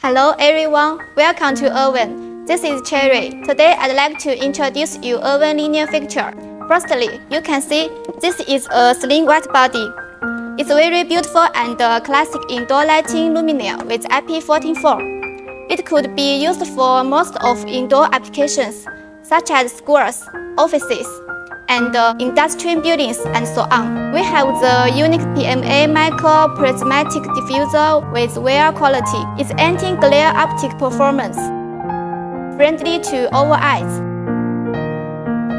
Hello everyone, welcome to Ervan. This is Cherry. Today I'd like to introduce you Ervan linear fixture. Firstly, you can see this is a slim white body. It's very beautiful and classic indoor lighting luminaire with IP144. It could be used for most of indoor applications, such as schools, offices, and industrial buildings and so on. We have the unique PMA micro prismatic diffuser with wear quality. It's anti-glare optic performance, friendly to our eyes.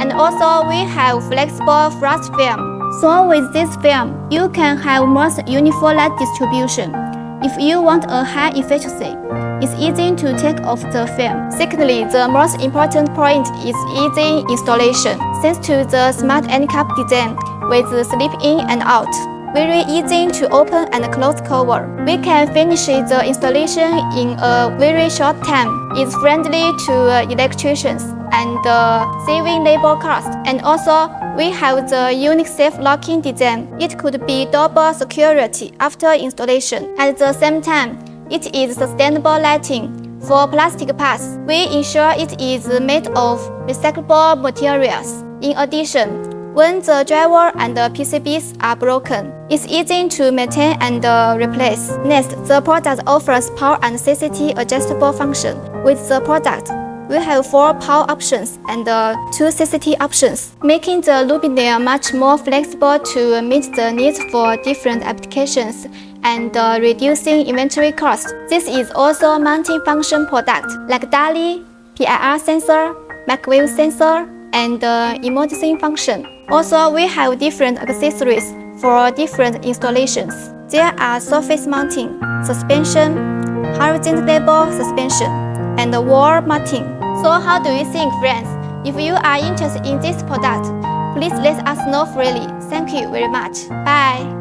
And also we have flexible frost film. So with this film, you can have more uniform light distribution. If you want a high efficiency, it's easy to take off the film. Secondly, the most important point is easy installation. Thanks to the smart end cap design with the slip in and out, very easy to open and close cover. We can finish the installation in a very short time. It's friendly to electricians and saving labor cost. And also, we have the unique safe locking design. It could be double security after installation. At the same time, it is sustainable lighting. For plastic parts, we ensure it is made of recyclable materials. In addition, when the driver and the PCBs are broken, it's easy to maintain and replace. Next, the product offers power and CCT adjustable function. With the product, we have 4 power options and 2 CCT options, making the luminaire much more flexible to meet the needs for different applications and reducing inventory cost. This is also a multi-function product like DALI, PIR sensor, microwave sensor, and emulsing function. Also, we have different accessories for different installations. There are surface mounting, suspension, horizontal suspension, and wall mounting. So how do you think, friends? If you are interested in this product, please let us know freely. Thank you very much. Bye.